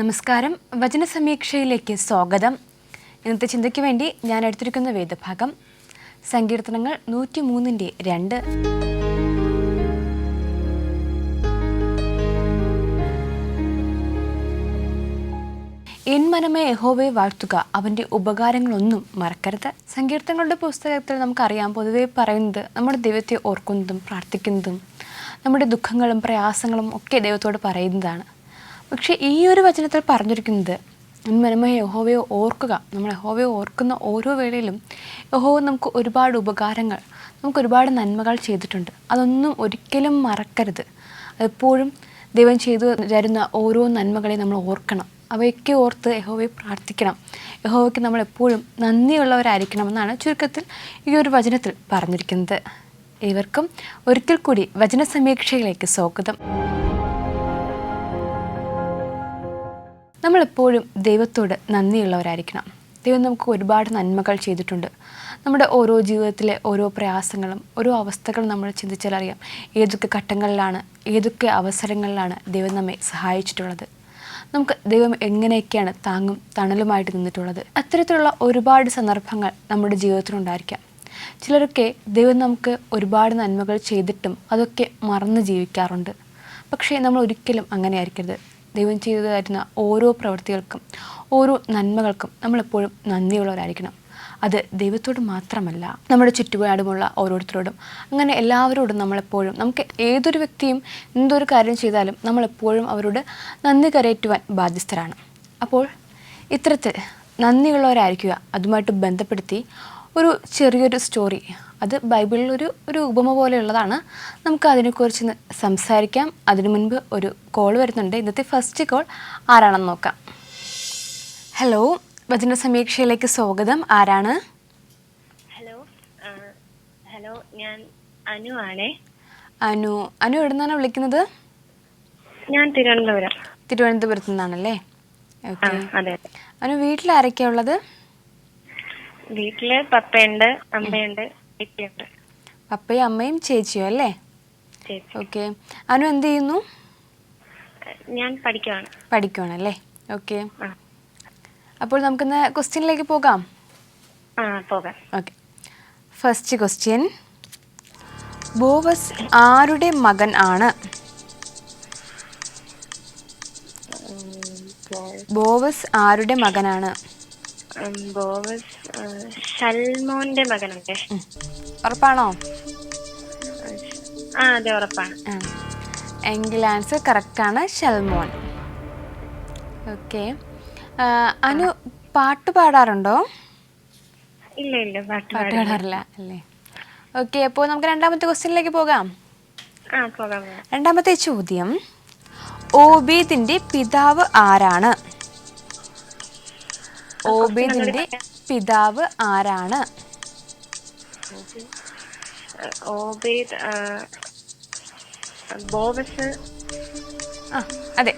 നമസ്കാരം. വചനസമീക്ഷയിലേക്ക് സ്വാഗതം. ഇന്നത്തെ ചിന്തയ്ക്ക് വേണ്ടി ഞാൻ എടുത്തിരിക്കുന്ന വേദഭാഗം സങ്കീർത്തനങ്ങൾ 103:2. എൻ മനമേ യഹോവയെ വാഴ്ത്തുക, അവൻ്റെ ഉപകാരങ്ങളൊന്നും മറക്കരുത്. സങ്കീർത്തനങ്ങളുടെ പുസ്തകത്തിൽ നമുക്കറിയാം, പൊതുവെ പറയുന്നത് നമ്മുടെ ദൈവത്തെ ഓർക്കുന്നതും പ്രാർത്ഥിക്കുന്നതും നമ്മുടെ ദുഃഖങ്ങളും പ്രയാസങ്ങളും ഒക്കെ ദൈവത്തോട് പറയുന്നതാണ്. പക്ഷേ ഈ ഒരു വചനത്തിൽ പറഞ്ഞിരിക്കുന്നത് മനമേ യഹോവയെ ഓർക്കുക. നമ്മൾ യഹോവയെ ഓർക്കുന്ന ഓരോ വേളയിലും യഹോവ നമുക്ക് ഒരുപാട് ഉപകാരങ്ങൾ, നമുക്ക് ഒരുപാട് നന്മകൾ ചെയ്തിട്ടുണ്ട്. അതൊന്നും ഒരിക്കലും മറക്കരുത്. എപ്പോഴും ദൈവം ചെയ്തു തരുന്ന ഓരോ നന്മകളെ നമ്മൾ ഓർക്കണം. അവയൊക്കെ ഓർത്ത് യഹോവയെ പ്രാർത്ഥിക്കണം. യഹോവയ്ക്ക് നമ്മൾ എപ്പോഴും നന്ദിയുള്ളവരായിരിക്കണമെന്നാണ് ചുരുക്കത്തിൽ ഈ ഒരു വചനത്തിൽ പറഞ്ഞിരിക്കുന്നത്. ഏവർക്കും ഒരിക്കൽ കൂടി വചനസമീക്ഷയിലേക്ക് സ്വാഗതം. നമ്മളെപ്പോഴും ദൈവത്തോട് നന്ദിയുള്ളവരായിരിക്കണം. ദൈവം നമുക്ക് ഒരുപാട് നന്മകൾ ചെയ്തിട്ടുണ്ട്. നമ്മുടെ ഓരോ ജീവിതത്തിലെ ഓരോ പ്രയാസങ്ങളും ഓരോ അവസ്ഥകളും നമ്മൾ ചിന്തിച്ചാൽ അറിയാം ഏതൊക്കെ ഘട്ടങ്ങളിലാണ്, ഏതൊക്കെ അവസരങ്ങളിലാണ് ദൈവം നമ്മെ സഹായിച്ചിട്ടുള്ളത്. നമുക്ക് ദൈവം എങ്ങനെയൊക്കെയാണ് താങ്ങും തണലുമായിട്ട് നിന്നിട്ടുള്ളത്. അത്തരത്തിലുള്ള ഒരുപാട് സന്ദർഭങ്ങൾ നമ്മുടെ ജീവിതത്തിലുണ്ടായിരിക്കാം. ചിലരൊക്കെ ദൈവം നമുക്ക് ഒരുപാട് നന്മകൾ ചെയ്തിട്ടും അതൊക്കെ മറന്ന് ജീവിക്കാറുണ്ട്. പക്ഷേ നമ്മൾ ഒരിക്കലും അങ്ങനെ ആയിരിക്കരുത്. ദൈവം ചെയ്തു തരുന്ന ഓരോ പ്രവൃത്തികൾക്കും ഓരോ നന്മകൾക്കും നമ്മളെപ്പോഴും നന്ദിയുള്ളവരായിരിക്കണം. അത് ദൈവത്തോട് മാത്രമല്ല, നമ്മുടെ ചുറ്റുപാടുമുള്ള ഓരോരുത്തരോടും, അങ്ങനെ എല്ലാവരോടും നമ്മളെപ്പോഴും, നമുക്ക് ഏതൊരു വ്യക്തിയും എന്തൊരു കാര്യം ചെയ്താലും നമ്മളെപ്പോഴും അവരോട് നന്ദി കരയറ്റുവാൻ ബാധ്യസ്ഥരാണ്. അപ്പോൾ ഇത്തരത്തിൽ നന്ദിയുള്ളവരായിരിക്കുക. അതുമായിട്ട് ബന്ധപ്പെടുത്തി ഒരു ചെറിയൊരു സ്റ്റോറി, അത് ബൈബിളിൽ ഒരു ഉപമ പോലെയുള്ളതാണ്. നമുക്ക് അതിനെക്കുറിച്ച് സംസാരിക്കാം. അതിനു മുൻപ് ഒരു കോൾ വരുന്നുണ്ട്. ഇന്നത്തെ ഫസ്റ്റ് കോൾ ആരാണെന്ന് നോക്കാം. ഹലോ, വചന സമീക്ഷയിലേക്ക് സ്വാഗതം. ആരാണ്? ഹലോ, ഞാൻ അനു ആണേ. അനു എവിടെ നിന്നാണ് വിളിക്കുന്നത്? ഞാൻ തിരുവനന്തപുരത്ത് നിന്നാണല്ലേ? ഓക്കെ. അതെ. അനു, വീട്ടിൽ ആരൊക്കെയാ ഉള്ളത്? വീട്ടില് പപ്പയുണ്ട്, അമ്മയുണ്ട്, ചേച്ചിയുണ്ട്. പപ്പയും അമ്മയും ചേച്ചിയോ അല്ലേ? ഓക്കെ. അനു എന്ത് ചെയ്യുന്നു? ഞാൻ പഠിക്കുവാണല്ലേ? ഓക്കെ. അപ്പോൾ നമുക്കിന്ന് ക്വസ്റ്റ്യനിലേക്ക് പോകാം. പോകാം. ഓക്കെ. ഫസ്റ്റ് ക്വസ്റ്റ്യൻ, ബോവസ് ആരുടെ മകൻ ആണ്? ബോവസ് ആരുടെ മകനാണ്? ബോവസ് ശൽമോന്റെ മകനല്ലേ? ഉറപ്പാണോ? അതെ, ഉറപ്പാണ്. എങ്കിൽ ആൻസർ കറക്റ്റാണ്, ശൽമോൻ. ഓക്കെ. അനു പാട്ട് പാടാറുണ്ടോ? ഇല്ല, പാട്ട് പാടാറില്ല അല്ലേ? ഓക്കെ. അപ്പോൾ നമുക്ക് രണ്ടാമത്തെ ക്വസ്റ്റ്യനിലേക്ക് പോകാം. പോകാം. രണ്ടാമത്തെ ചോദ്യം, ഓബേദിന്റെ പിതാവ് ആരാണ്? ഓബേദിന്റെ പിതാവ് ആരാണ്? ഓബേദ് ബോവസ്. അതെ,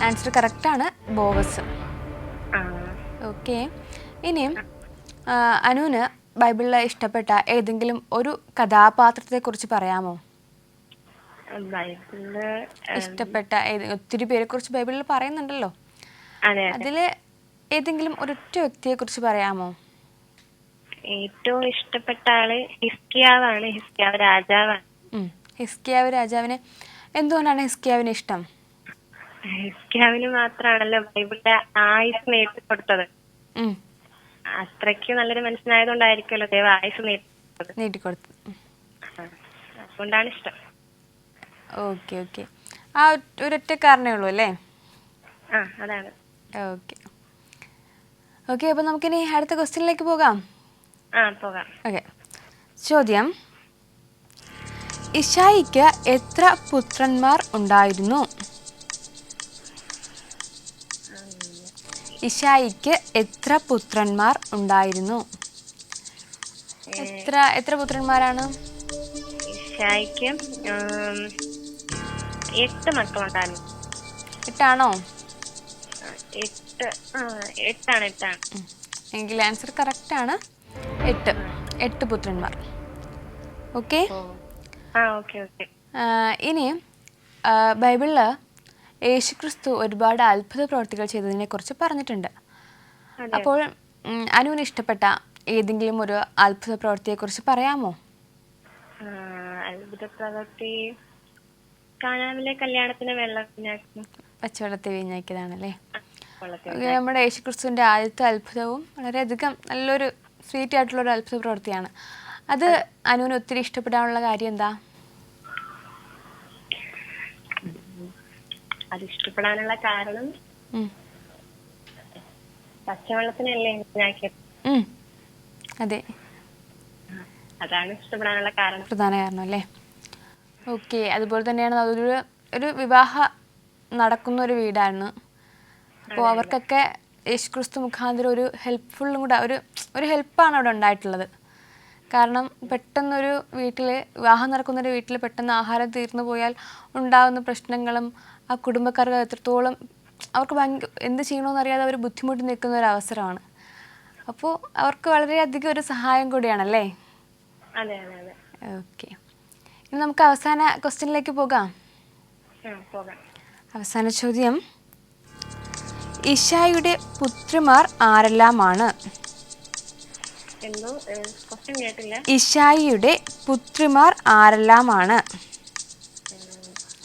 ആൻസർ കറക്റ്റാണ്, ബോവസ്. ഓക്കെ. ഇനിയും അനുവിന് ബൈബിളിൽ ഇഷ്ടപ്പെട്ട ഏതെങ്കിലും ഒരു കഥാപാത്രത്തെ കുറിച്ച് പറയാമോ? ബൈബിളില് ഇഷ്ടപ്പെട്ട ഒത്തിരി പേരെ കുറിച്ച് ബൈബിളിൽ പറയുന്നുണ്ടല്ലോ, അതില് ഏതെങ്കിലും ഒരൊറ്റ വ്യക്തിയെ കുറിച്ച് പറയാമോ? ഏറ്റവും ഇഷ്ടപ്പെട്ട ആള് ഹിസ്കിയാവാണ്. ഹിസ്കിയാവ് രാജാവാണ്. ഹിസ്കിയാവ് രാജാവിനെ എന്തുകൊണ്ടാണ് ഹിസ്കിയാവിന് ഇഷ്ടം? ഹിസ്കിയാവിന് മാത്രമാണല്ലോ ബൈബിളിന്റെ ആയുസ് നേടിക്കൊടുത്തത്. അത്രയ്ക്ക് നല്ലൊരു മനുഷ്യനായതുകൊണ്ടായിരിക്കുമല്ലോ ദൈവം ആയുസ് നേടിക്കൊടുത്തത്. അതുകൊണ്ടാണ് ഇഷ്ടം. ഓക്കെ. ആ ഒരൊറ്റ കാരണമേ ഉള്ളൂ അല്ലേ? അതാണ്. ഓക്കെ. അപ്പൊ നമുക്കിനി അടുത്ത ക്വസ്റ്റ്യനിലേക്ക് പോകാം. ഓക്കെ. ചോദ്യം, ഇശായിക്ക് എത്ര പുത്രന്മാർ ഉണ്ടായിരുന്നു? ഇശായിക്ക് എത്ര പുത്രന്മാർ ഉണ്ടായിരുന്നു? എത്ര പുത്രന്മാരാണ്? ഇശായിക്ക് 8 മക്കളുണ്ടായിരുന്നു. 8 ആണോ? 8 ആണ്. എങ്കിൽ ആൻസർ കറക്റ്റ് ആണ്, 8 പുത്രന്മാർ. ഓക്കെ. ഓക്കെ. ഇനി ബൈബിളിൽ യേശുക്രിസ്തു ഒരുപാട് അത്ഭുത പ്രവർത്തികൾ ചെയ്തതിനെക്കുറിച്ച് പറഞ്ഞിട്ടുണ്ട്. അതെ. അപ്പോൾ അനുവിന് ഇഷ്ടപ്പെട്ട ഏതെങ്കിലും ഒരു അത്ഭുത പ്രവൃത്തിയെക്കുറിച്ച് പറയാമോ? ആ, അത്ഭുത പ്രവൃത്തി കാനാവിലെ കല്യാണത്തിന് വെള്ളത്തിനാക്കി പച്ചവെള്ളത്തെ വീഞ്ഞാക്കിയതാണല്ലേ. വെള്ളത്തിൽ നമ്മുടെ യേശുക്രിസ്തുവിൻ്റെ ആദ്യത്തെ അത്ഭുതവും വളരെയധികം നല്ലൊരു സ്വീറ്റ് ആയിട്ടുള്ളൊരു അത്ഭുത പ്രവൃത്തിയാണ്. അത് അനുവിന് ഒത്തിരി ഇഷ്ടപ്പെടാനുള്ള കാര്യം എന്താ? അത് ഇഷ്ടപ്പെടാനുള്ള കാരണം ഉം. പച്ചവെള്ളത്തിനല്ലേ വീഞ്ഞാക്കിയത്. ഉം. അതെ, അതാണ് ഇഷ്ടപ്പെടാനുള്ള കാരണം. പ്രധാന കാരണം അല്ലേ. ഓക്കെ, അതുപോലെ തന്നെയാണ് ഒരു വിവാഹം നടക്കുന്ന ഒരു വീടാണ്. അപ്പോൾ അവർക്കൊക്കെ യേശുക്രിസ്തു മുഖാന്തരം ഒരു ഹെൽപ്ഫുള്ളും കൂടെ ഒരു ഹെൽപ്പാണ് അവിടെ ഉണ്ടായിട്ടുള്ളത്. കാരണം പെട്ടെന്നൊരു വീട്ടിൽ വിവാഹം നടക്കുന്നൊരു വീട്ടിൽ പെട്ടെന്ന് ആഹാരം തീർന്നു പോയാൽ ഉണ്ടാകുന്ന പ്രശ്നങ്ങളും ആ കുടുംബക്കാർക്ക് എത്രത്തോളം അവർക്ക് എന്ത് ചെയ്യണമെന്നറിയാതെ അവർ ബുദ്ധിമുട്ടി നിൽക്കുന്ന ഒരു അവസരമാണ്. അപ്പോൾ അവർക്ക് വളരെയധികം ഒരു സഹായം കൂടിയാണല്ലേ. അതെ അതെ അതെ. ഓക്കെ, ഇനി നമുക്ക് അവസാന ക്വസ്റ്റ്യനിലേക്ക് പോകാം. പോകാം. അവസാന ചോദ്യം, ഇശായിയുടെ പുത്രിമാർ ആരെല്ലാമാണ്? എന്തോ ക്വസ്റ്റ്യൻ കേട്ടില്ല. ഇശായിയുടെ പുത്രിമാർ ആരെല്ലാമാണ്?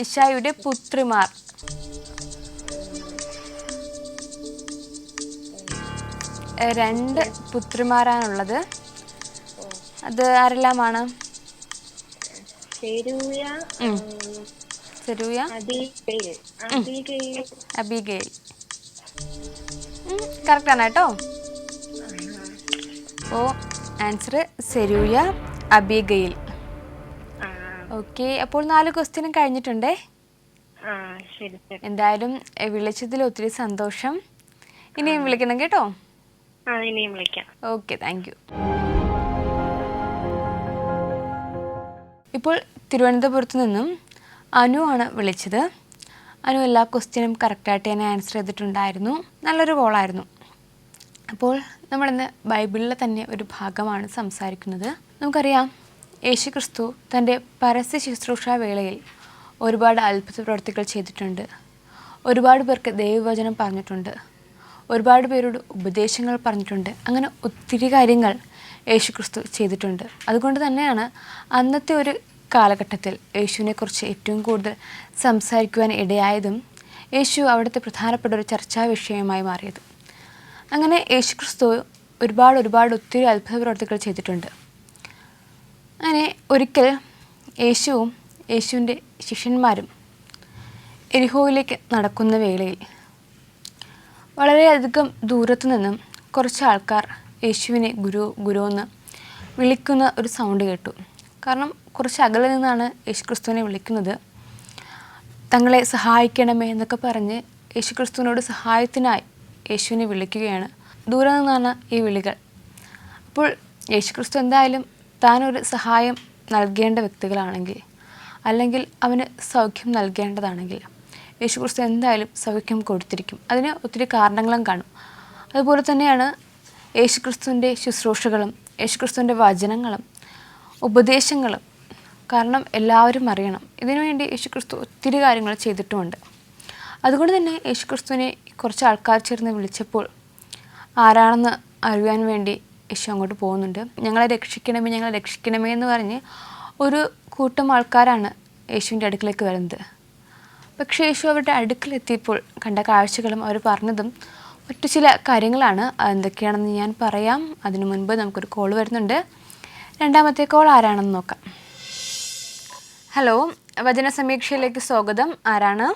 ഇശായിയുടെ പുത്രിമാർ. രണ്ട് പുത്രിമാരാണുള്ളത്. അത് ആരെല്ലാമാണ്? സെരൂയ, അബിഗയിൽ. കറക്റ്റാണ് കേട്ടോ. അപ്പോൾ ആൻസർ സെരൂയ, അബിഗയിൽ. ഓക്കെ, അപ്പോൾ 4 ക്വസ്റ്റ്യനും കഴിഞ്ഞിട്ടുണ്ടേ. എന്തായാലും വിളിച്ചതിൽ ഒത്തിരി സന്തോഷം. ഇനിയും വിളിക്കണം കേട്ടോ. ഇനിയും വിളിക്കാം. Okay, thank U. ഇപ്പോൾ തിരുവനന്തപുരത്ത് നിന്നും അനു ആണ് വിളിച്ചത്. അനു എല്ലാ ക്വസ്റ്റ്യനും കറക്റ്റായിട്ട് തന്നെ ആൻസർ ചെയ്തിട്ടുണ്ടായിരുന്നു. നല്ലൊരു കോളായിരുന്നു. അപ്പോൾ നമ്മളിന്ന് ബൈബിളിലെ തന്നെ ഒരു ഭാഗമാണ് സംസാരിക്കുന്നത്. നമുക്കറിയാം, യേശുക്രിസ്തു തൻ്റെ പരസ്യ ശുശ്രൂഷാ വേളയിൽ ഒരുപാട് അത്ഭുത പ്രവർത്തികൾ ചെയ്തിട്ടുണ്ട്. ഒരുപാട് പേർക്ക് ദൈവവചനം പറഞ്ഞിട്ടുണ്ട്. ഒരുപാട് പേരോട് ഉപദേശങ്ങൾ പറഞ്ഞിട്ടുണ്ട്. അങ്ങനെ ഒത്തിരി കാര്യങ്ങൾ യേശുക്രിസ്തു ചെയ്തിട്ടുണ്ട്. അതുകൊണ്ട് തന്നെയാണ് അന്നത്തെ ഒരു കാലഘട്ടത്തിൽ യേശുവിനെക്കുറിച്ച് ഏറ്റവും കൂടുതൽ സംസാരിക്കുവാൻ ഇടയായതും യേശു അവിടുത്തെ പ്രധാനപ്പെട്ട ഒരു ചർച്ചാ വിഷയമായി മാറിയത്. അങ്ങനെ യേശുക്രിസ്തു ഒരുപാട് ഒത്തിരി അത്ഭുത പ്രവർത്തികൾ ചെയ്തിട്ടുണ്ട്. അങ്ങനെ ഒരിക്കൽ യേശുവും യേശുവിൻ്റെ ശിഷ്യന്മാരും എരിഹോയിലേക്ക് നടക്കുന്ന വേളയിൽ വളരെയധികം ദൂരത്തു നിന്നും കുറച്ച് ആൾക്കാർ യേശുവിനെ ഗുരു എന്ന് വിളിക്കുന്ന ഒരു സൗണ്ട് കേട്ടു. കാരണം കുറച്ച് അകലെ നിന്നാണ് യേശുക്രിസ്തുവിനെ വിളിക്കുന്നത്. തങ്ങളെ സഹായിക്കണമേ എന്നൊക്കെ പറഞ്ഞ് യേശുക്രിസ്തുവിനോട് സഹായത്തിനായി യേശുവിനെ വിളിക്കുകയാണ്. ദൂരെ നിന്നാണ് ഈ വിളികൾ. അപ്പോൾ യേശുക്രിസ്തു എന്തായാലും താനൊരു സഹായം നൽകേണ്ട വ്യക്തികളാണെങ്കിൽ, അല്ലെങ്കിൽ അവന് സൗഖ്യം നൽകേണ്ടതാണെങ്കിൽ യേശുക്രിസ്തു എന്തായാലും സൗഖ്യം കൊടുത്തിരിക്കും. അതിന് ഒത്തിരി കാരണങ്ങളും കാണും. അതുപോലെ തന്നെയാണ് യേശുക്രിസ്തുവിൻ്റെ ശുശ്രൂഷകളും യേശുക്രിസ്തുവിൻ്റെ വചനങ്ങളും ഉപദേശങ്ങളും. കാരണം എല്ലാവരും അറിയണം. ഇതിനുവേണ്ടി യേശുക്രിസ്തു ഒത്തിരി കാര്യങ്ങൾ ചെയ്തിട്ടുമുണ്ട്. അതുകൊണ്ട് തന്നെ യേശുക്രിസ്തുവിനെ കുറച്ച് ആൾക്കാർ ചേർന്ന് വിളിച്ചപ്പോൾ ആരാണെന്ന് അറിയാൻ വേണ്ടി യേശു അങ്ങോട്ട് പോകുന്നുണ്ട്. ഞങ്ങളെ രക്ഷിക്കണമേ എന്ന് പറഞ്ഞ് ഒരു കൂട്ടം ആൾക്കാരാണ് യേശുവിൻ്റെ അടുക്കിലേക്ക് വരുന്നത്. പക്ഷേ യേശു അവരുടെ അടുക്കിലെത്തിയപ്പോൾ കണ്ട കാഴ്ചകളും അവർ പറഞ്ഞതും മറ്റു ചില കാര്യങ്ങളാണ്. അതെന്തൊക്കെയാണെന്ന് ഞാൻ പറയാം. അതിനു മുൻപ് നമുക്കൊരു കോൾ വരുന്നുണ്ട്. രണ്ടാമത്തെ കോൾ ആരാണെന്ന് നോക്കാം. ഹലോ, വചന സമീക്ഷയിലേക്ക് സ്വാഗതം. ആരാണ്?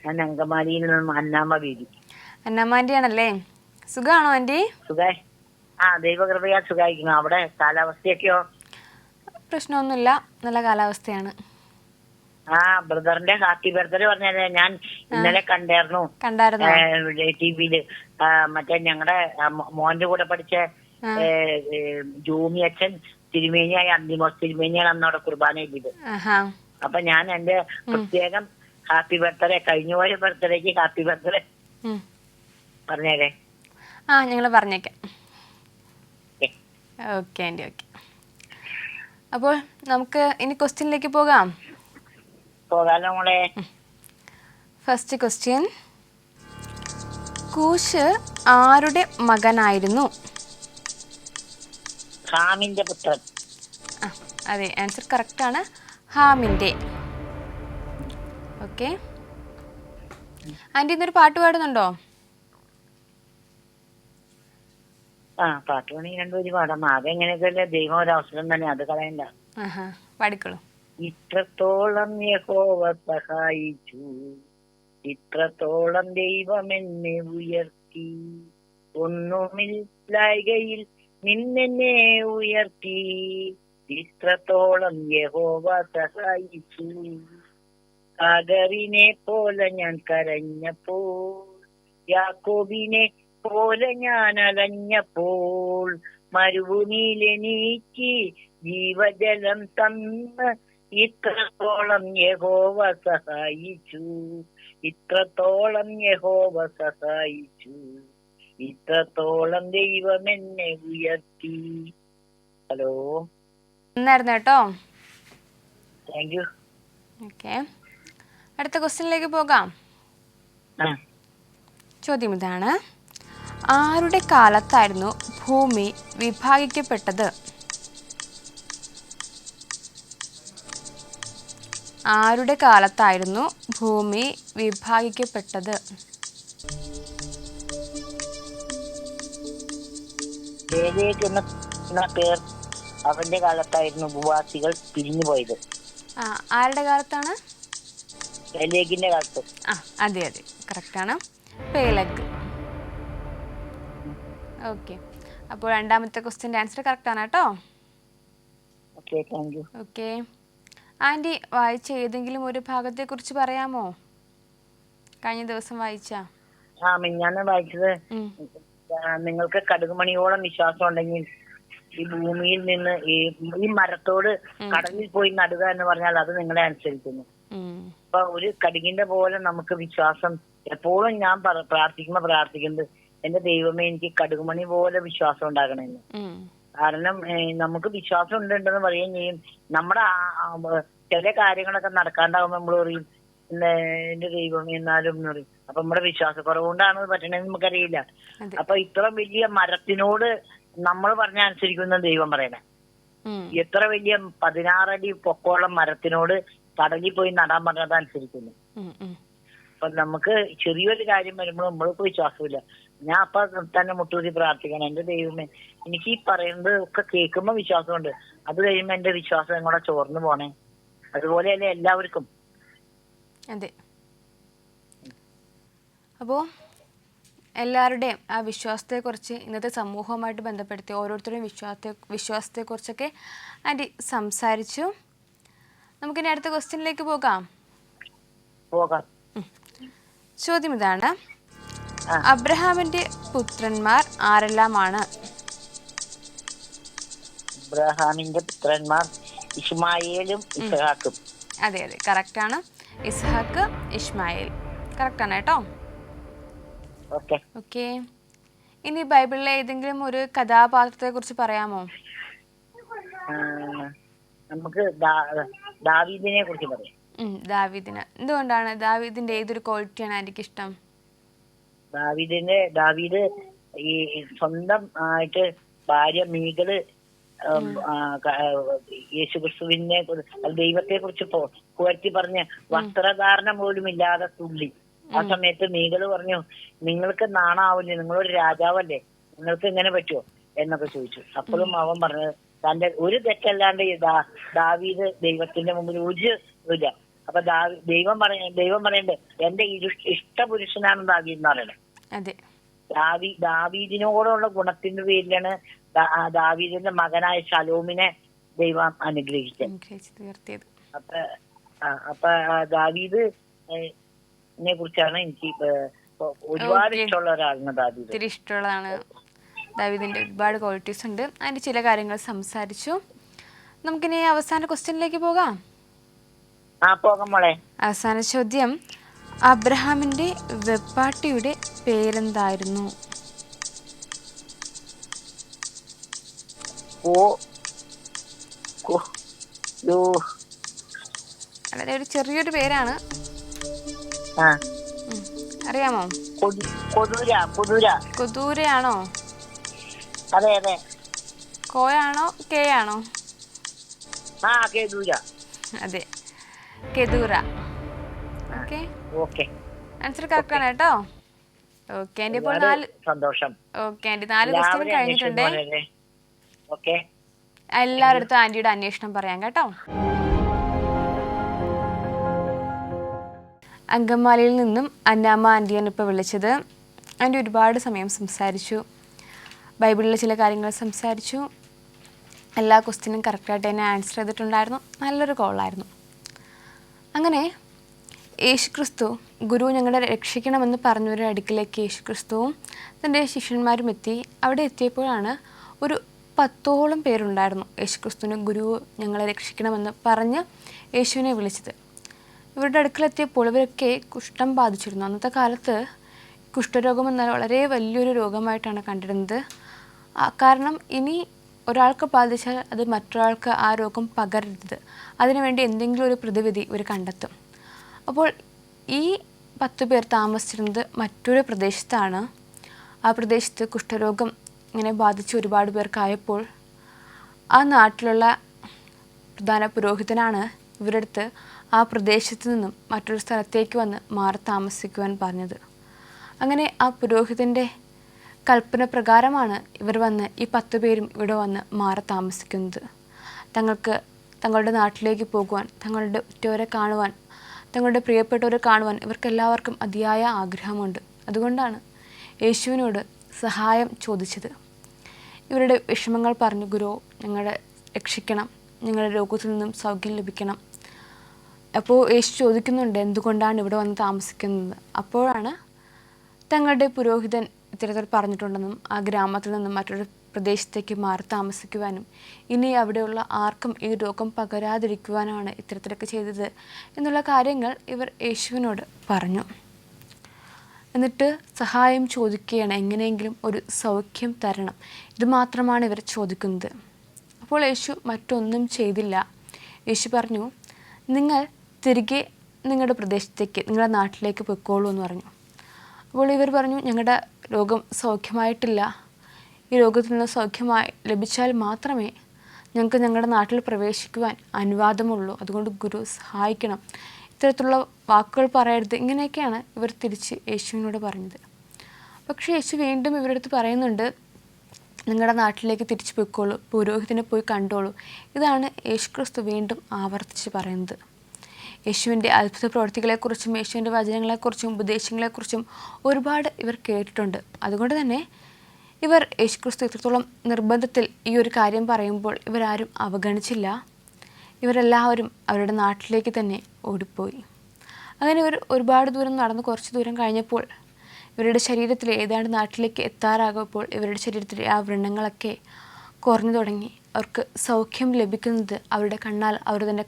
ഞാൻ അങ്കമാലിയിൽ നിന്നും അന്നാമാൻ്റിയാണല്ലേ? സുഖമാണോ ആൻറ്റി? ദൈവകൃപയാ സുഖായിരിക്കുന്നു. അവിടെ കാലാവസ്ഥയൊക്കെയോ? പ്രശ്നമൊന്നുമില്ല, നല്ല കാലാവസ്ഥയാണ്. ബ്രദറിന്റെ ഹാപ്പി ബർത്ത്ഡേ പറഞ്ഞാല് ഞാൻ ഇന്നലെ കണ്ടായിരുന്നു ടിവിയില്. മറ്റേ ഞങ്ങളുടെ മോന്റെ കൂടെ പഠിച്ച ജൂമി അച്ഛൻ തിരുമേനിയായ അന്തിമോസ് തിരുമേനിയാണ് അന്ന് അവിടെ കുർബാന ചെയ്തത്. അപ്പൊ ഞാൻ എന്റെ പ്രത്യേകം ഹാപ്പി ബർത്ത്ഡേ, കഴിഞ്ഞ പോയ ബർത്ത്ഡേക്ക് ഹാപ്പി ബർത്ത്ഡേ പറഞ്ഞേരെ. ഞങ്ങൾ പറഞ്ഞേക്കാം. Okay aunty, okay. അപ്പോൾ നമുക്ക് ഇനി ക്വസ്റ്റ്യനിലേക്ക് പോകാലോ മോളെ. ഫസ്റ്റ് ക്വസ്റ്റ്യൻ, കൂശ് ആരുടെ മകനായിരുന്നു? ഹാമിന്റെ പുത്രൻ. അതെ, ആൻസർ കറക്റ്റാണ്, ഹാമിൻ്റെ. ഓക്കെ, ആൻറ്റി ഇന്നൊരു പാട്ട് പാടുന്നുണ്ടോ? പാട്ട് പണി രണ്ടുപേര് പാടാം. ആകെ എങ്ങനെയൊക്കെയല്ലേ, ദൈവം ഒരു അവസരം തന്നെ, അത് കളയണ്ട. പാടിക്കോളൂ. ഇത്രത്തോളം യഹോവ സഹായിച്ചു, ഇത്രത്തോളം ദൈവം എന്നെ ഉയർത്തി, ഒന്നുമില്ലായ്കയിൽ നിന്നെന്നെ ഉയർത്തി, ഇത്രത്തോളം യഹോവ സഹായിച്ചു. ആഗറിനെ പോലെ ഞാൻ കരഞ്ഞപ്പോൾ, യാക്കോബിനെ പോലെ ഞാൻ അലഞ്ഞപ്പോൾ, മരുഭൂമിയിലെനിക്ക് ജീവജലം തന്ന്, ഇത്രത്തോളം യഹോവ സഹായിച്ചു, ഇത്രത്തോളം യഹോവ സഹായിച്ചു, ഇത്രത്തോളം ദൈവം എന്നെ ഉയർത്തി. ഹലോ, നന്നായിരുന്നു കേട്ടോ. Thank you. ഓക്കെ, അടുത്ത ക്വസ്റ്റ്യനിലേക്ക് പോകാം. ചോദ്യം ഇതാണ്, ആരുടെ കാലത്തായിരുന്നു ഭൂമി വിഭാഗിക്കപ്പെട്ടത്? ആരുടെ കാലത്തായിരുന്നു ഭൂമി വിഭാഗിക്കപ്പെട്ടത്? പേർ അവന്റെ കാലത്തായിരുന്നു ഭൂവാസികൾ പിരിഞ്ഞു പോയത്. ആരുടെ കാലത്താണ്? പേലേഗിന്റെ കാലത്ത്. അതെ അതെ, കറക്റ്റാണ്, പേലഗ്. ഓക്കെ, അപ്പോൾ രണ്ടാമത്തെ ക്വസ്റ്റ്യൻ്റെ ആൻസർ കറക്റ്റാണ് കേട്ടോ. Okay, thank you. Okay, aunty വായിച്ച ഏതെങ്കിലും ഒരു ഭാഗത്തെക്കുറിച്ച് പറയാമോ? കഴിഞ്ഞ ദിവസം വായിച്ച? മിഞ്ഞാന്ന് വായിച്ചത്, നിങ്ങൾക്ക് കടുകുമണിയോളം വിശ്വാസം ഉണ്ടെങ്കിൽ ഈ ഭൂമിയിൽ നിന്ന് ഈ മരത്തോട് കടലിൽ പോയി നടുക എന്ന് പറഞ്ഞാൽ അത് നിങ്ങളെ അനുസരിക്കുന്നു. അപ്പൊ ഒരു കടുകിന്റെ പോലെ നമുക്ക് വിശ്വാസം എപ്പോഴും ഞാൻ പ്രാർത്ഥിക്കുന്നത്, എന്റെ ദൈവമേ എനിക്ക് കടുകുമണി പോലെ വിശ്വാസം ഉണ്ടാകണമെന്ന്. കാരണം നമുക്ക് വിശ്വാസം ഉണ്ടെന്ന് പറയുകയും ചെയ്യും. നമ്മുടെ ചില കാര്യങ്ങളൊക്കെ നടക്കാണ്ടാവുമ്പോ നമ്മൾ പറയും എന്റെ ദൈവം എന്നാലും എന്ന് പറയും. അപ്പൊ നമ്മുടെ വിശ്വാസക്കുറവുകൊണ്ടാണ് പറ്റണെന്ന് നമുക്കറിയില്ല. അപ്പൊ ഇത്ര വലിയ മരത്തിനോട് നമ്മൾ പറഞ്ഞ അനുസരിക്കുന്ന ദൈവം പറയണേ. എത്ര വലിയ 16 അടി പൊക്കമുള്ള മരത്തിനോട് കടലിൽ പോയി നടാൻ പറഞ്ഞത് അനുസരിക്കുന്നു. അപ്പൊ നമുക്ക് ചെറിയൊരു കാര്യം വരുമ്പോൾ നമ്മൾക്ക് വിശ്വാസമില്ല. ഞാൻ അപ്പൊ തന്നെ മുട്ടൂരി പ്രാർത്ഥിക്കണം, എന്റെ ദൈവമേ എനിക്ക് ഈ പറയുന്നത് ഒക്കെ കേൾക്കുമ്പോ വിശ്വാസമുണ്ട്, അത് കഴിയുമ്പോ എന്റെ വിശ്വാസം കൂടെ ചോർന്നു പോണേ. അതുപോലെയല്ലേ എല്ലാവർക്കും. അതെ, അപ്പോൾ എല്ലാവരുടെയും ആ വിശ്വാസത്തെക്കുറിച്ച് ഇന്നത്തെ സമൂഹവുമായിട്ട് ബന്ധപ്പെടുത്തി ഓരോരുത്തരുടെയും വിശ്വാസത്തെക്കുറിച്ചൊക്കെ ആൻറ്റി സംസാരിച്ചു. നമുക്കിനി അടുത്ത ക്വസ്റ്റ്യനിലേക്ക് പോകാം. ചോദ്യം ഇതാണ്, അബ്രഹാമിന്റെ പുത്രന്മാർ ആരെല്ലാമാണ്? അബ്രഹാമിന്റെ പുത്രന്മാർ ഇസ്മായേലും ഇസ്ഹാക്കും. അതെ അതെ, കറക്റ്റാണ്, ഇസ്ഹാക്ക് ഇസ്മായേൽ, കറക്റ്റാണ് കേട്ടോ. ഓക്കെ, ഇനി ബൈബിളിലെ ഏതെങ്കിലും ഒരു കഥാപാത്രത്തെ കുറിച്ച് പറയാമോ? നമുക്ക് ദാവീദിനെ കുറിച്ച് പറയാം. ദാവീദിന് എന്തുകൊണ്ടാണ്, ദാവീദിന്റെ ഏതൊരു ക്വാളിറ്റിയാണ് എനിക്ക് ഇഷ്ടം? ദാവീദ് ഈ സ്വന്തം ആയിട്ട് ഭാര്യ മീകള് യേശുക്രിസ്തുവിനെ ദൈവത്തെ കുറിച്ച് പുകഴ്ത്തി പറഞ്ഞ് വസ്ത്രധാരണം പോലും ഇല്ലാതെ തുള്ളി. ആ സമയത്ത് മീകള് പറഞ്ഞു, നിങ്ങൾക്ക് നാണാവില്ലേ, നിങ്ങളൊരു രാജാവല്ലേ, നിങ്ങൾക്ക് എങ്ങനെ പറ്റുമോ എന്നൊക്കെ ചോദിച്ചു. അപ്പോഴും അവൻ പറഞ്ഞത് തന്റെ ഒരു തെറ്റല്ലാണ്ട് ദാവീദ് ദൈവത്തിന്റെ മുമ്പിൽ ഒരു ഇല്ല. അപ്പൊ ദൈവം പറയണ്ടേ എന്റെ ഇഷ്ടപുരുഷനാണ് ദാവീദ് എന്ന് പറയണേ. ദാവീദിനോടുള്ള ഗുണത്തിന്റെ പേരിലാണ് ദാവീദിന്റെ മകനായ ശലോമിനെ ദൈവം അനുഗ്രഹിച്ചത്. അപ്പൊ ദാവീദിനെ കുറിച്ചാണ് എനിക്ക് ഒരുപാട് ഇഷ്ടമുള്ള ഒരാളാണ് ദാവീദ്. ഒത്തിരി ഇഷ്ടമുള്ളതാണ് ദാവീദിന്റെ, ഒരുപാട് ക്വാളിറ്റീസ് ഉണ്ട്. അതിന്റെ ചില കാര്യങ്ങൾ സംസാരിച്ചു. നമുക്കിനി അവസാന ക്വസ്റ്റ്യനിലേക്ക് പോകാം. അവസാന ചോദ്യം, അബ്രഹാമിന്റെ വെപ്പാട്ടിയുടെ പേരെന്തായിരുന്നു? വളരെ ഒരു ചെറിയൊരു പേരാണ്. ആ അറിയാമോ? കുതൂര. കുതൂരയാണോ? അതെ അതെ. കോയാണോ കെ ആണോ? ആ കേദൂര. അതെ, കെതൂറ. Okay, okay. ആൻസർ കറക്റ്റ് ആണ് കേട്ടോ. ഓക്കെ ആൻറ്റി, ഇപ്പോൾ സന്തോഷം. ഓക്കെ ആൻറ്റി, 4 ക്വസ്റ്റ്യൻ കഴിഞ്ഞിട്ടുണ്ടേ. ഓക്കെ, എല്ലാവരുടെ അടുത്തും ആൻറ്റിയുടെ അന്വേഷണം പറയാം കേട്ടോ. അങ്കമാലിയിൽ നിന്നും അന്നാമ്മ ആൻറ്റിയാണ് ഇപ്പോൾ വിളിച്ചത്. ആൻറ്റി ഒരുപാട് സമയം സംസാരിച്ചു, ബൈബിളിലെ ചില കാര്യങ്ങൾ സംസാരിച്ചു. എല്ലാ ക്വസ്റ്റ്യനും കറക്റ്റായിട്ട് തന്നെ ആൻസർ ചെയ്തിട്ടുണ്ടായിരുന്നു. നല്ലൊരു കോളായിരുന്നു. അങ്ങനെ യേശുക്രിസ്തു, ഗുരു ഞങ്ങളെ രക്ഷിക്കണമെന്ന് പറഞ്ഞൊരു അടുക്കിലേക്ക് യേശുക്രിസ്തുവും തൻ്റെ ശിഷ്യന്മാരും എത്തി. അവിടെ എത്തിയപ്പോഴാണ് ഒരു 10ഓളം പേരുണ്ടായിരുന്നു യേശുക്രിസ്തുവിന് ഗുരു ഞങ്ങളെ രക്ഷിക്കണമെന്ന് പറഞ്ഞ് യേശുവിനെ വിളിച്ചത്. ഇവരുടെ അടുക്കലെത്തിയപ്പോൾ ഇവരൊക്കെ കുഷ്ഠം ബാധിച്ചിരുന്നു. അന്നത്തെ കാലത്ത് കുഷ്ഠരോഗം എന്നാൽ വളരെ വലിയൊരു രോഗമായിട്ടാണ് കണ്ടിരുന്നത്. കാരണം ഇനി ഒരാൾക്ക് ബാധിച്ചാൽ അത് മറ്റൊരാൾക്ക് ആ രോഗം പകരരുത്, അതിനുവേണ്ടി എന്തെങ്കിലും ഒരു പ്രതിവിധി ഇവർ കണ്ടെത്തും. അപ്പോൾ ഈ 10 പേർ താമസിച്ചിരുന്നത് മറ്റൊരു പ്രദേശത്താണ്. ആ പ്രദേശത്ത് കുഷ്ഠരോഗം ഇങ്ങനെ ബാധിച്ച് ഒരുപാട് പേർക്കായപ്പോൾ ആ നാട്ടിലുള്ള പ്രധാന പുരോഹിതനാണ് ഇവരുടെ അടുത്ത് ആ പ്രദേശത്ത് നിന്നും മറ്റൊരു സ്ഥലത്തേക്ക് വന്ന് മാറി താമസിക്കുവാൻ പറഞ്ഞത്. അങ്ങനെ ആ പുരോഹിതൻ്റെ കൽപ്പന പ്രകാരമാണ് ഇവർ വന്ന് ഈ 10 പേരും ഇവിടെ വന്ന് മാറി താമസിക്കുന്നത്. തങ്ങളുടെ നാട്ടിലേക്ക് പോകുവാൻ, തങ്ങളുടെ ഉറ്റവരെ കാണുവാൻ, തങ്ങളുടെ പ്രിയപ്പെട്ടവരെ കാണുവാൻ ഇവർക്കെല്ലാവർക്കും അതിയായ ആഗ്രഹമുണ്ട്. അതുകൊണ്ടാണ് യേശുവിനോട് സഹായം ചോദിച്ചത്. ഇവരുടെ വിഷമങ്ങൾ പറഞ്ഞു, ഗുരു ഞങ്ങളെ രക്ഷിക്കണം, ഞങ്ങളുടെ രോഗത്തിൽ നിന്നും സൗഖ്യം ലഭിക്കണം. അപ്പോൾ യേശു ചോദിക്കുന്നുണ്ട് എന്തുകൊണ്ടാണ് ഇവിടെ വന്ന് താമസിക്കുന്നത്. അപ്പോഴാണ് തങ്ങളുടെ പുരോഹിതൻ ഇത്തരത്തിൽ പറഞ്ഞിട്ടുണ്ടെന്നും ആ ഗ്രാമത്തിൽ നിന്നും മറ്റൊരു പ്രദേശത്തേക്ക് മാറി താമസിക്കുവാനും ഇനി അവിടെയുള്ള ആർക്കും ഈ രോഗം പകരാതിരിക്കുവാനാണ് ഇത്തരത്തിലൊക്കെ ചെയ്തത് എന്നുള്ള കാര്യങ്ങൾ ഇവർ യേശുവിനോട് പറഞ്ഞു. എന്നിട്ട് സഹായം ചോദിക്കുകയാണ്, എങ്ങനെയെങ്കിലും ഒരു സൗഖ്യം തരണം. ഇത് മാത്രമാണ് ഇവർ ചോദിക്കുന്നത്. അപ്പോൾ യേശു മറ്റൊന്നും ചെയ്തില്ല. യേശു പറഞ്ഞു, നിങ്ങൾ തിരികെ നിങ്ങളുടെ പ്രദേശത്തേക്ക്, നിങ്ങളുടെ നാട്ടിലേക്ക് പൊയ്ക്കോളൂ എന്ന് പറഞ്ഞു. അപ്പോൾ ഇവർ പറഞ്ഞു, ഞങ്ങളുടെ രോഗം സൗഖ്യമായിട്ടില്ല, ഈ രോഗത്തിൽ നിന്ന് സൗഖ്യമായി ലഭിച്ചാൽ മാത്രമേ ഞങ്ങൾക്ക് ഞങ്ങളുടെ നാട്ടിൽ പ്രവേശിക്കുവാൻ അനുവാദമുള്ളൂ, അതുകൊണ്ട് ഗുരു സഹായിക്കണം, ഇത്തരത്തിലുള്ള വാക്കുകൾ പറയരുത്. ഇങ്ങനെയൊക്കെയാണ് ഇവർ തിരിച്ച് യേശുവിനോട് പറഞ്ഞത്. പക്ഷേ യേശു വീണ്ടും ഇവരുടെ അടുത്ത് പറയുന്നുണ്ട്, നിങ്ങളുടെ നാട്ടിലേക്ക് തിരിച്ചു പോയിക്കോളൂ, പുരോഹിതനെ പോയി കണ്ടോളൂ. ഇതാണ് യേശുക്രിസ്തു വീണ്ടും ആവർത്തിച്ച് പറയുന്നത്. യേശുവിൻ്റെ അത്ഭുത പ്രവൃത്തികളെക്കുറിച്ചും യേശുവിൻ്റെ വചനങ്ങളെക്കുറിച്ചും ഉപദേശങ്ങളെക്കുറിച്ചും ഒരുപാട് ഇവർ കേട്ടിട്ടുണ്ട്. അതുകൊണ്ട് തന്നെ ഇവർ യേശുക്രിസ്തു ഇത്രത്തോളം നിർബന്ധത്തിൽ ഈ ഒരു കാര്യം പറയുമ്പോൾ ഇവരാരും അവഗണിച്ചില്ല. ഇവരെല്ലാവരും അവരുടെ നാട്ടിലേക്ക് തന്നെ ഓടിപ്പോയി. അങ്ങനെ ഇവർ ഒരുപാട് ദൂരം നടന്ന് കുറച്ച് ദൂരം കഴിഞ്ഞപ്പോൾ ഇവരുടെ ശരീരത്തിൽ ഏതാണ്ട് നാട്ടിലേക്ക് എത്താറാകുമ്പോൾ ഇവരുടെ ശരീരത്തിലെ ആ വ്രണങ്ങളൊക്കെ കുറഞ്ഞു തുടങ്ങി. അവർക്ക് സൗഖ്യം ലഭിക്കുന്നത് അവരുടെ കണ്ണാൽ അവർ തന്നെ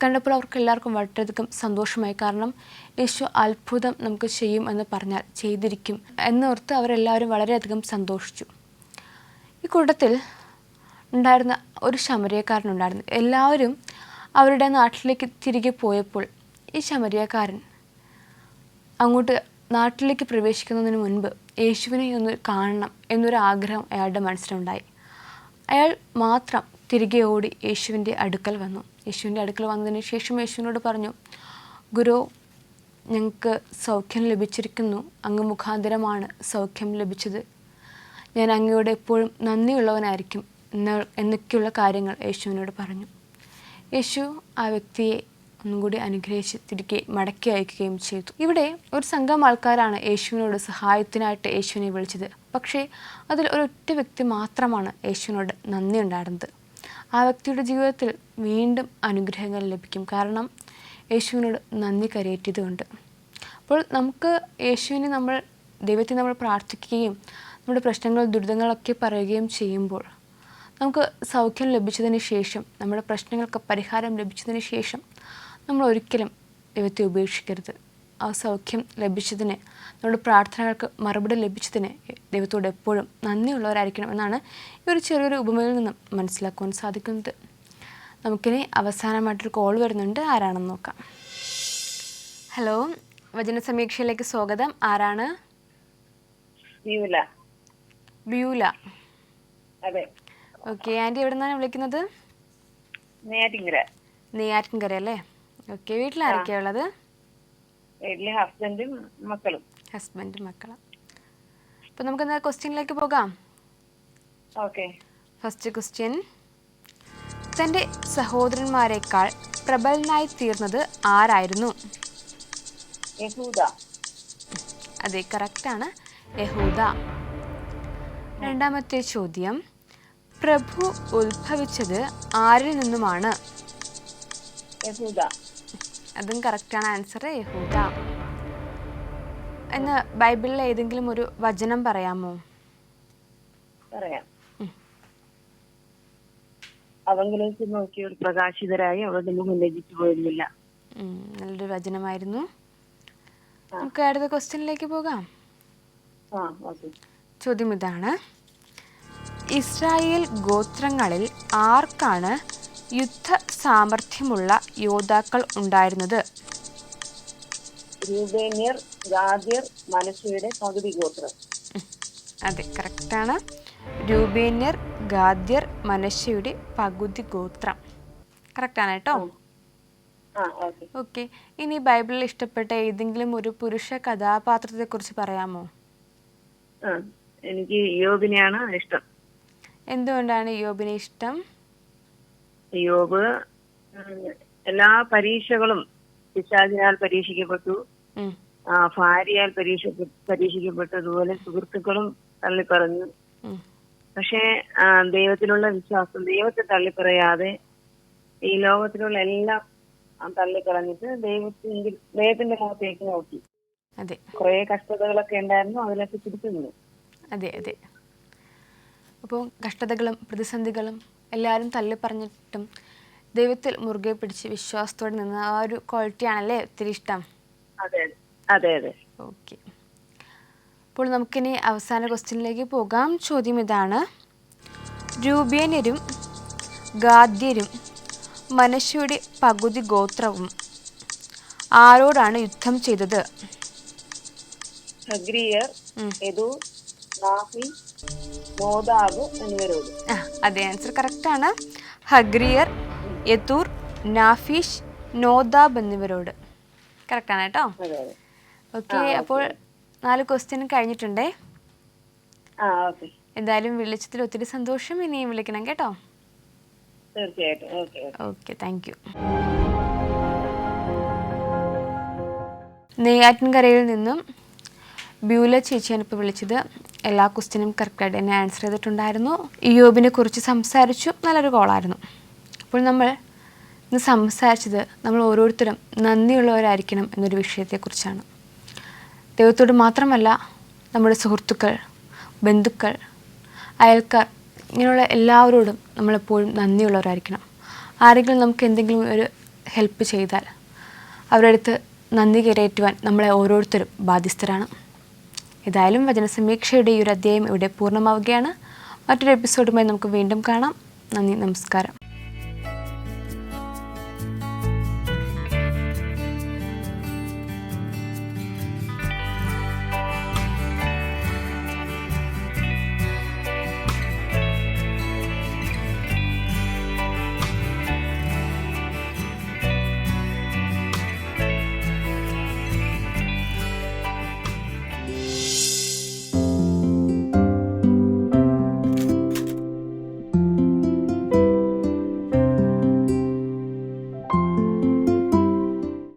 കണ്ടപ്പോൾ അവർക്ക് എല്ലാവർക്കും വളരെയധികം സന്തോഷമായി. കാരണം യേശു അത്ഭുതം നമുക്ക് ചെയ്യും എന്ന് പറഞ്ഞാൽ ചെയ്തിരിക്കും എന്നോർത്ത് അവരെല്ലാവരും വളരെയധികം സന്തോഷിച്ചു. ഈ കൂട്ടത്തിൽ ഉണ്ടായിരുന്ന ഒരു ശമരിയക്കാരനുണ്ടായിരുന്നു. എല്ലാവരും അവരുടെ നാട്ടിലേക്ക് തിരികെ പോയപ്പോൾ ഈ ശമരിയക്കാരൻ അങ്ങോട്ട് നാട്ടിലേക്ക് പ്രവേശിക്കുന്നതിന് മുൻപ് യേശുവിനെ ഒന്ന് കാണണം എന്നൊരു ആഗ്രഹം അയാളുടെ മനസ്സിലുണ്ടായി. അയാൾ മാത്രം തിരികെ ഓടി യേശുവിൻ്റെ അടുക്കൽ വന്നു. യേശുവിൻ്റെ അടുക്കൽ വന്നതിന് ശേഷം യേശുവിനോട് പറഞ്ഞു, ഗുരു ഞങ്ങൾക്ക് സൗഖ്യം ലഭിച്ചിരിക്കുന്നു, അങ്ങ് മുഖാന്തരമാണ് സൗഖ്യം ലഭിച്ചത്, ഞാൻ അങ്ങയോട് എപ്പോഴും നന്ദിയുള്ളവനായിരിക്കും എന്നൊക്കെയുള്ള കാര്യങ്ങൾ യേശുവിനോട് പറഞ്ഞു. യേശു ആ വ്യക്തിയെ ഒന്നും കൂടി അനുഗ്രഹിച്ച് തിരികെ മടക്കി അയക്കുകയും ചെയ്തു. ഇവിടെ ഒരു സംഘം ആൾക്കാരാണ് യേശുവിനോട് സഹായത്തിനായിട്ട് യേശുവിനെ വിളിച്ചത്. പക്ഷേ അതിൽ ഒരൊറ്റ വ്യക്തി മാത്രമാണ് യേശുവിനോട് നന്ദി ഉണ്ടായിരുന്നത്. ആ വ്യക്തിയുടെ ജീവിതത്തിൽ വീണ്ടും അനുഗ്രഹങ്ങൾ ലഭിക്കും, കാരണം യേശുവിനോട് നന്ദി കരയേറ്റിയതുകൊണ്ട്. അപ്പോൾ നമുക്ക് ദൈവത്തെ നമ്മൾ പ്രാർത്ഥിക്കുകയും നമ്മുടെ പ്രശ്നങ്ങൾ ദുരിതങ്ങളൊക്കെ പറയുകയും ചെയ്യുമ്പോൾ നമുക്ക് സൗഖ്യം ലഭിച്ചതിന് ശേഷം, നമ്മുടെ പ്രശ്നങ്ങൾക്ക് പരിഹാരം ലഭിച്ചതിന് ശേഷം നമ്മൾ ഒരിക്കലും ദൈവത്തെ ഉപേക്ഷിക്കരുത്. ആ സൗഖ്യം ലഭിച്ചതിന്, നമ്മുടെ പ്രാർത്ഥനകൾക്ക് മറുപടി ലഭിച്ചതിന് ദൈവത്തോട് എപ്പോഴും നന്ദിയുള്ളവരായിരിക്കണം എന്നാണ് ഈ ഒരു ചെറിയൊരു ഉപമയിൽ നിന്നും മനസ്സിലാക്കുവാൻ സാധിക്കുന്നത്. നമുക്കിനി അവസാനമായിട്ടൊരു കോൾ വരുന്നുണ്ട്, ആരാണെന്ന് നോക്കാം. ഹലോ, വചന സമീക്ഷയിലേക്ക് സ്വാഗതം. ആരാണ്? ബ്യൂല. അതെ. ഓക്കെ, ആൻറ്റി എവിടെ നിന്നാണ് വിളിക്കുന്നത്? നെയ്യാറ്റിൻകര അല്ലേ? ഓക്കെ, വീട്ടിലാരൊക്കെയാ ഉള്ളത്? വീട്ടില് ഹസ്ബൻഡും മക്കളും. അപ്പോൾ നമുക്ക് ക്വസ്റ്റ്യനിലേക്ക് പോകാം. ഓക്കെ. ഫസ്റ്റ് ക്വസ്റ്റ്യൻ, തൻ്റെ സഹോദരന്മാരെക്കാൾ പ്രബലനായി തീർന്നത് ആരായിരുന്നു? യഹൂദ. അതെ, കറക്റ്റാണ്, യഹൂദ. രണ്ടാമത്തെ ചോദ്യം, പ്രഭു ഉത്ഭവിച്ചത് ആരിൽ നിന്നുമാണ്? യഹൂദ. അതും കറക്റ്റാണ് ആൻസർ, യഹൂദ. എന്ന് ബൈബിളിലെ ഏതെങ്കിലും ഒരു വചനം പറയാമോ? പറയാം. അവങ്കിലേക്ക് നോക്കിയവർ പ്രകാശിതരായി അവരുടെ മുഖം ലജിച്ചു പോയിരുന്നില്ല. നല്ലൊരു വചനമായിരുന്നു. നമുക്ക് അടുത്ത ക്വസ്റ്റ്യനിലേക്ക് പോകാം. ചോദ്യം ഇതാണ്, ഇസ്രായേൽ ഗോത്രങ്ങളിൽ ആർക്കാണ് യുദ്ധ സാമർഥ്യമുള്ള യോദ്ധാക്കൾ ഉണ്ടായിരുന്നത്? രൂബേന്യർ, ഗാദ്യർ, മനശ്ശെയുടെ പകുതി ഗോത്രം. അതെ, കറക്റ്റാണ്, രൂബേന്യർ, ഗാദ്യർ, മനശ്ശെയുടെ പകുതി ഗോത്രം. കറക്റ്റാണ് കേട്ടോ. ഓക്കെ, ഇനി ബൈബിളിൽ ഇഷ്ടപ്പെട്ട ഏതെങ്കിലും ഒരു പുരുഷ കഥാപാത്രത്തെ കുറിച്ച് പറയാമോ? എനിക്ക് യോബിനെയാണ് ഇഷ്ടം. എന്തുകൊണ്ടാണ് യോബിനെ ഇഷ്ടം? യോബ് എല്ലാ പരീക്ഷകളും പിശാചിനാൽ പരീക്ഷിക്കപ്പെട്ടു, ഭാര്യയാൽ പരീക്ഷിക്കപ്പെട്ടു, അതുപോലെ സുഹൃത്തുക്കളും തള്ളിപ്പറഞ്ഞു. പക്ഷേ ദൈവത്തിലുള്ള വിശ്വാസം, ദൈവത്തെ തള്ളിപ്പറയാതെ ഈ ലോകത്തിലുള്ള എല്ലാം തള്ളിക്കളഞ്ഞിട്ട് ദൈവത്തിന്റെ മുഖത്തേക്ക് നോക്കി. അതെ, കുറെ കഷ്ടതകളൊക്കെ ഉണ്ടായിരുന്നു, അതിലൊക്കെ തിരിച്ചു നിന്നു. അതെ. അപ്പോൾ കഷ്ടതകളും പ്രതിസന്ധികളും എല്ലാവരും തള്ളിപ്പറഞ്ഞിട്ടും ദൈവത്തിൽ മുറുകെ പിടിച്ച് വിശ്വാസത്തോടെ നിന്ന ആ ഒരു ക്വാളിറ്റി ആണല്ലേ ഒത്തിരി ഇഷ്ടം? അതെ. ഓക്കെ, അപ്പോൾ നമുക്കിനി അവസാന ക്വസ്റ്റ്യനിലേക്ക് പോകാം. ചോദ്യം ഇതാണ്, രൂബേന്യരും ഗാദ്യരും മനശ്ശെയുടെ പകുതി ഗോത്രവും ആരോടാണ് യുദ്ധം ചെയ്തത്? ഹഗ്രിയർ, യദൂർ, നാഫീഷ്, നോദാബ് എന്നിവരോട്. അതെ, ആൻസർ കറക്റ്റാണ്, ഹഗ്രിയർ, യതൂർ, നാഫീഷ്, നോദാബ് എന്നിവരോട്. കറക്റ്റാണ് കേട്ടോ. ഓക്കെ, അപ്പോൾ 4 ക്വസ്റ്റ്യൻ കഴിഞ്ഞിട്ടുണ്ടേ. എന്തായാലും വിളിച്ചതിൽ ഒത്തിരി സന്തോഷം. ഇനിയും വിളിക്കണം കേട്ടോ. തീർച്ചയായിട്ടും. Okay, thank U. നെയ്യാറ്റിൻകരയിൽ നിന്നും ബ്യൂല ചേച്ചിയാണ് ഇപ്പോൾ വിളിച്ചത്. എല്ലാ ക്വസ്റ്റ്യനും കറക്റ്റായിട്ട് എന്നെ ആൻസർ ചെയ്തിട്ടുണ്ടായിരുന്നു. യോബിനെ കുറിച്ച് സംസാരിച്ചു. നല്ലൊരു കോളായിരുന്നു. അപ്പോൾ നമ്മൾ ഇന്ന് സംസാരിച്ചത് നമ്മൾ ഓരോരുത്തരും നന്ദിയുള്ളവരായിരിക്കണം എന്നൊരു വിഷയത്തെക്കുറിച്ചാണ്. ദൈവത്തോട് മാത്രമല്ല, നമ്മുടെ സുഹൃത്തുക്കൾ, ബന്ധുക്കൾ, അയൽക്കാർ, ഇങ്ങനെയുള്ള എല്ലാവരോടും നമ്മളെപ്പോഴും നന്ദിയുള്ളവരായിരിക്കണം. ആരെങ്കിലും നമുക്ക് എന്തെങ്കിലും ഒരു ഹെൽപ്പ് ചെയ്താൽ അവരുടെ അടുത്ത് നന്ദി കരയറ്റുവാൻ നമ്മളെ ഓരോരുത്തരും ബാധ്യസ്ഥരാണ്. ഏതായാലും വചനസമീക്ഷയുടെ ഈ ഒരു അധ്യായം ഇവിടെ പൂർണ്ണമാവുകയാണ്. മറ്റൊരു എപ്പിസോഡുമായി നമുക്ക് വീണ്ടും കാണാം. നന്ദി, നമസ്കാരം.